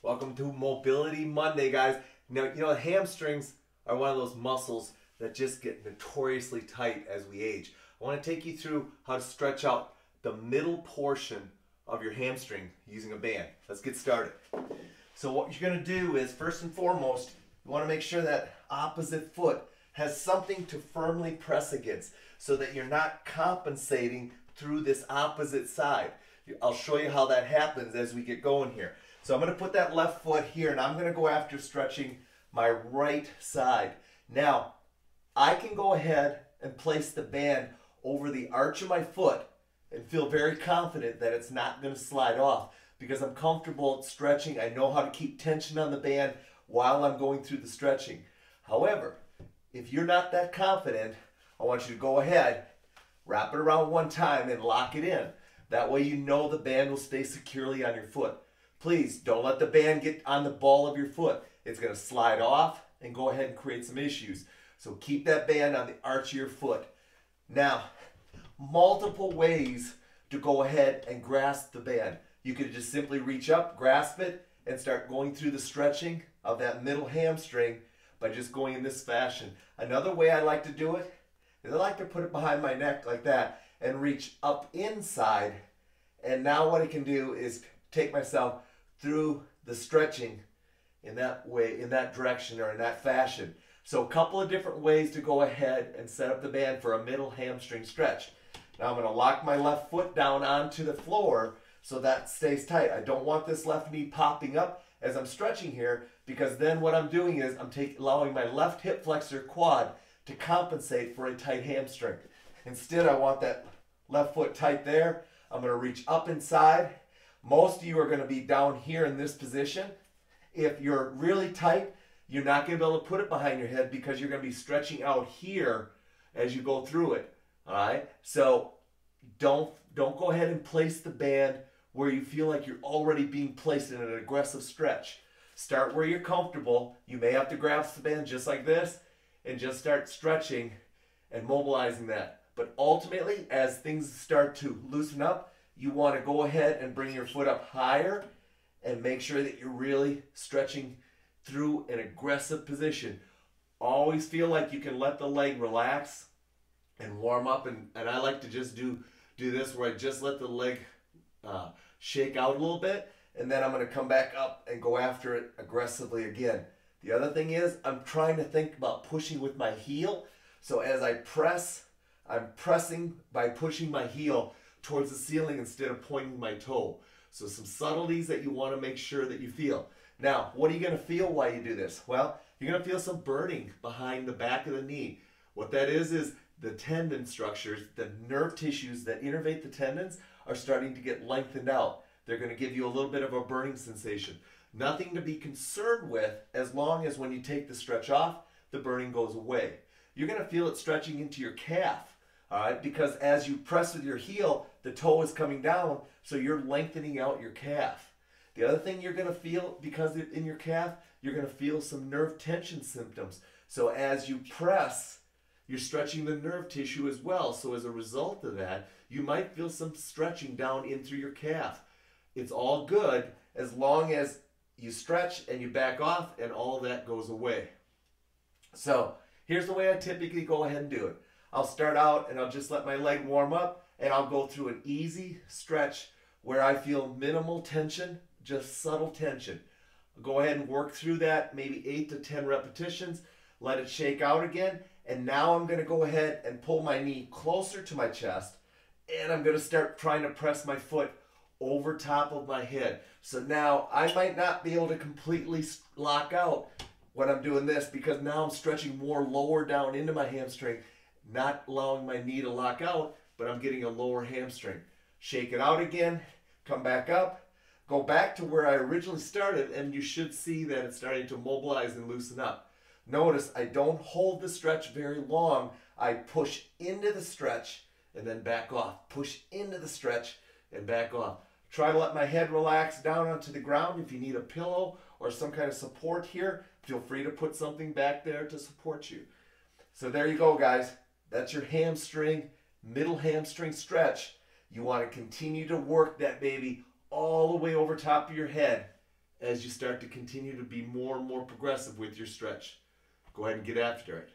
Welcome to Mobility Monday, guys. Now, hamstrings are one of those muscles that just get notoriously tight as we age. I want to take you through how to stretch out the middle portion of your hamstring using a band. Let's get started. So what you're going to do is, first and foremost, you want to make sure that opposite foot has something to firmly press against so that you're not compensating through this opposite side. I'll show you how that happens as we get going here. So I'm going to put that left foot here, and I'm going to go after stretching my right side. Now, I can go ahead and place the band over the arch of my foot and feel very confident that it's not going to slide off because I'm comfortable stretching. I know how to keep tension on the band while I'm going through the stretching. However, if you're not that confident, I want you to go ahead, wrap it around one time, and lock it in. That way you know the band will stay securely on your foot. Please don't let the band get on the ball of your foot. It's going to slide off and go ahead and create some issues. So keep that band on the arch of your foot. Now, multiple ways to go ahead and grasp the band. You could just simply reach up, grasp it, and start going through the stretching of that middle hamstring by just going in this fashion. Another way I like to do it is I like to put it behind my neck like that and reach up inside. And now what I can do is take myself through the stretching in that way, in that direction, or in that fashion. So a couple of different ways to go ahead and set up the band for a middle hamstring stretch. Now I'm going to lock my left foot down onto the floor so that stays tight. I don't want this left knee popping up as I'm stretching here, because then what I'm doing is I'm allowing my left hip flexor quad to compensate for a tight hamstring. Instead, I want that left foot tight there. I'm going to reach up inside. Most of you are going to be down here in this position. If you're really tight, you're not going to be able to put it behind your head because you're going to be stretching out here as you go through it. All right? So don't go ahead and place the band where you feel like you're already being placed in an aggressive stretch. Start where you're comfortable. You may have to grasp the band just like this and just start stretching and mobilizing that. But ultimately, as things start to loosen up, you want to go ahead and bring your foot up higher and make sure that you're really stretching through an aggressive position. Always feel like you can let the leg relax and warm up. And I like to just do this where I just let the leg shake out a little bit. And then I'm going to come back up and go after it aggressively again. The other thing is I'm trying to think about pushing with my heel. So as I press, I'm pressing by pushing my heel towards the ceiling instead of pointing my toe. So some subtleties that you want to make sure that you feel. Now, what are you going to feel while you do this? Well, you're going to feel some burning behind the back of the knee. What that is the tendon structures, the nerve tissues that innervate the tendons are starting to get lengthened out. They're going to give you a little bit of a burning sensation. Nothing to be concerned with as long as when you take the stretch off, the burning goes away. You're going to feel it stretching into your calf. All right, because as you press with your heel, the toe is coming down, so you're lengthening out your calf. The other thing you're going to feel, because it's in your calf, you're going to feel some nerve tension symptoms. So as you press, you're stretching the nerve tissue as well. So as a result of that, you might feel some stretching down in through your calf. It's all good as long as you stretch and you back off and all of that goes away. So here's the way I typically go ahead and do it. I'll start out and I'll just let my leg warm up and I'll go through an easy stretch where I feel minimal tension, just subtle tension. I'll go ahead and work through that, maybe 8 to 10 repetitions, let it shake out again, and now I'm going to go ahead and pull my knee closer to my chest, and I'm going to start trying to press my foot over top of my head. So now I might not be able to completely lock out when I'm doing this because now I'm stretching more lower down into my hamstring, not allowing my knee to lock out, but I'm getting a lower hamstring. Shake it out again, come back up, go back to where I originally started, and you should see that it's starting to mobilize and loosen up. Notice I don't hold the stretch very long. I push into the stretch and then back off. Push into the stretch and back off. Try to let my head relax down onto the ground. If you need a pillow or some kind of support here, feel free to put something back there to support you. So there you go, guys. That's your hamstring, middle hamstring stretch. You want to continue to work that baby all the way over top of your head as you start to continue to be more and more progressive with your stretch. Go ahead and get after it.